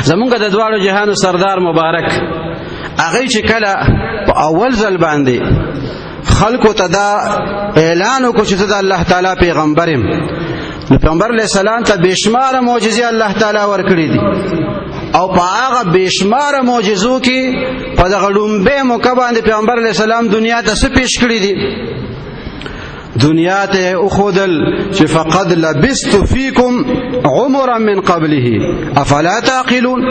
زمونږ د دواړو جهانو سردار مبارک هغه چې کله په اول ځل باندې خلکو ته دا اعلان وکړ چې د الله تعالی پیغمبر يم، نو پیغمبر علیہ السلام ته بشمار معجزې الله تعالی ورکړي دي او په هغه بشمار معجزو کې په دغه لومبه موقع باندې پیغمبر علیہ السلام دنیا ته څه پیش کړی دي؟ دنیا ته اخذل چې فقد لبست فيكم عمرا من قبله افلا تعقلون.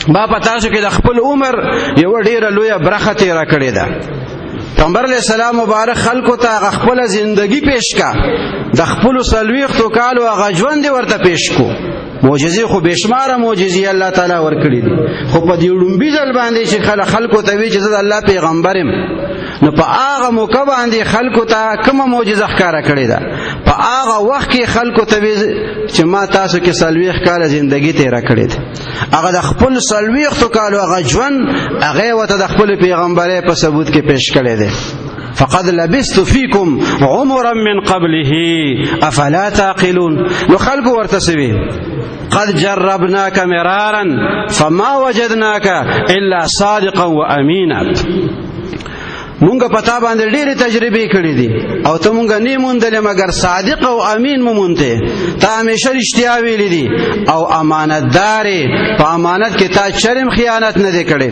با پتا شو کې د خپل عمر یو ډیره لویه برخه تیرا کړې ده. پیغمبر علیہ السلام مبارک خلکو ته خپل ژوندۍ پیش کا، د خپل سلويختو کالو هغه ژوند ورته پیش کو. معجزې خو بشماره معجزې الله تعالی ورکړي دي، خو په دې لومبي ځل باندې چې خلکو ته وی چې زه الله پیغمبر يم، نو په هغه موقع باندې خلکو ته کومه معجزه ښکارا کړې ده؟ په هغه وخت کې خلکو ته وی چې ما تاسو کې سلويخ کاله ژوندۍ تیرا کړې ده، هغه د خپل سلويختو کالو هغه ژوند هغه وته د خپل پیغمبري په ثبوت کې پیش کړي ده. فقد لبست فيكم عمرا من قبله افلا تعقلون. نو خلکو ورته سوي قد جربناك مرارا فما وجدناك الا صادقا وامينا. مونږ پتا باندې ډېرې تجربې کړې دي او ته مونږ نه موندلې مګر صادق او امین مونته. ته همیشه رښتیا ویلې دي او امانتدار، په امانت کې تا شرم خیانت نه دی کړې.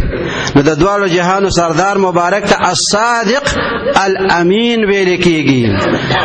نو د دوالو جهانو سردار مبارک ته الصادق الامین ویل کېږي.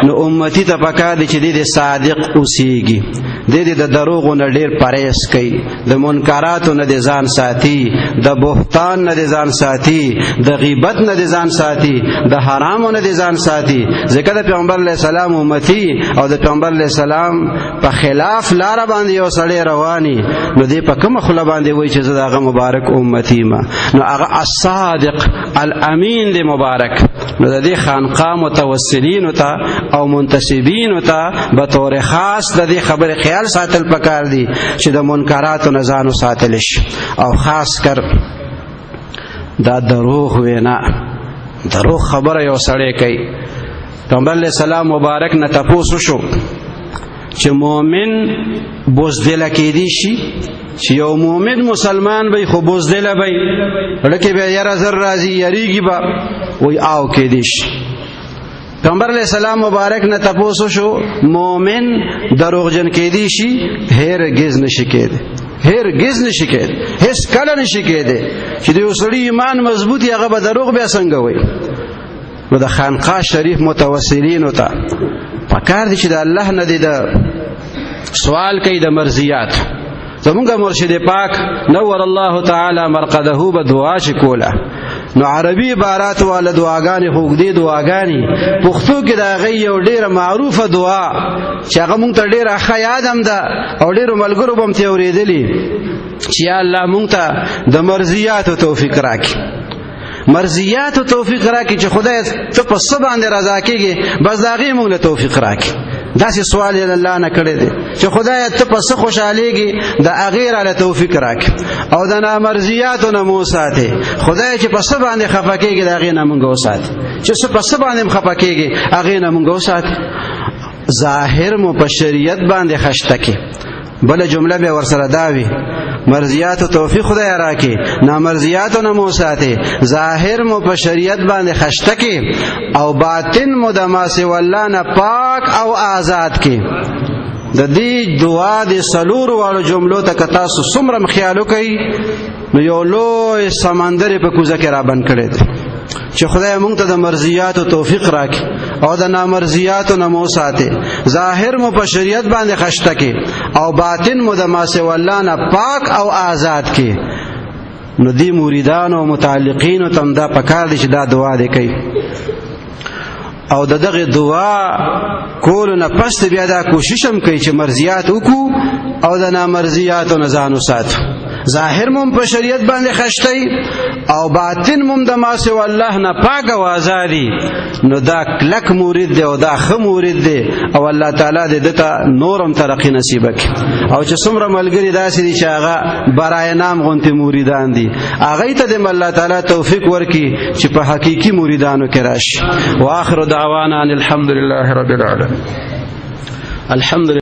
نو امتی ته پکار دي چې دې صادق اوسېږي، دې د دروغو نه ډېر پرهیز کوي، د منکراتو نه ځان ساتي، د بهتان نه ځان ساتي، د غیبت نه ځان ساتي، د حرامو نه ځان ساتي. ځکه د پیغمبر علیہ السلام امتی او د پیغمبر علیہ السلام په خلاف لار باندې یو سړی رواني، نو دې په کومه خله باندې وایي چې زه دغه مبارک امتی ما؟ نو هغه الصادق الامین دی مبارک. نو د دې خانقاه متوسلین ته او منتسبین ته به طور خاص د دې خبره خیال ساتل پکار دي چې د منکراتو نه ځان ساتل شي، او خاص کر دا دروغ وینا، دروغ خبره یو سړی کوي. پیغمبر علیہ السلام مبارک نه تاسو شو چې مؤمن بوزدل کېدی شي، چې یو مؤمن مسلمان به خو بوزدل به لکه به یاره زر راضی یریږي به وای آو کېدی شي. پیغمبر علیہ السلام مبارک نه تاسو شو مؤمن دروغجن کېدی شي، هرگز نشي کېدی، هرگز نشي کېدی، هیڅ کله نشي کېدی چې د وسړي ایمان مضبوطی هغه به دروغ بیا څنګه وای. نو د خانقاه شریف متوسلین ته پکار دي چې د الله نه د سوال کوي د مرضیات. زمونږ مرشد پاک نور الله تعالی مرقده به دعا کوله، نو عربي عبارات والا دعاګانې خوږدي دعاګانې، پښتو کې دا غي یو ډیره معروفه دعا چې هغه مونږ ته ډیره ښه یادم ده او ډیرو ملګرو به هم ترې اورېدلي چې یا الله مونږ ته د مرضیاتو توفیق راکړي، مرضیاتو توفیق راکړي چې خدای ته په څه باندې رضا کېږي بس د هغې مونږ له توفیق راکړي. داسې سوال یې الله نه کړی دی چې خدای ته په څه خوشحالېږي د هغې راله توفیق راکړي، او د نامرضیاتو نه مو ساتي. خدای چې په څه باندې خفه کېږي د هغې نه مونږ وساتي، چې په څه باندې خفه کېږي هغې نه مونږ وساتي. ظاهر مو په شریعت باندې خشته کې، بل جمله به ورسره داوي مرضیات توفیق خدای راکې، نامرضیات نه مو ساتي. ظاهر مو په شریعت باندې خشته کې او باطن مو د ما سوى الله نه پاک او آزاد کې. د دې دعا د سلور والو جملو ته کتا څومره خیالو کوي، نو یو لوی سمندر په کوزه کې را بند کړي دي چې خدای مونږ ته د مرضیاتو توفیق راکړي او د نامرضیاتو نه مو ساتي. ظاهر مو په شریعت باندې خشته کې او باطن مو د ما سوى الله نه پاک او آزاد کې. نو دی مریدان او متعلقین تم دا پکار دي چې دا دعا دې کوي، او دغه دعا کول نه پس بیا دا کوشش هم کوي چې مرضیات وکړو او د نامرضیاتو نه ځان وساتو. ظاهر مم په شریعت باندې خشتي او باطن مم د ما سوى الله نه پاک او آزادي. نو دا کلک مرید دی او دا خ مرید دی او الله تعالی دې دته نورم ترقی نصیب کړي. او چې څومره ملګری داسې دي چې هغه برای نام غونته مریدان دي، هغه ته د الله تعالی توفیق ورکړي چې په حقيقي مریدانو کې راشي. واخر دعوانا ان الحمد لله رب العالمين. الحمد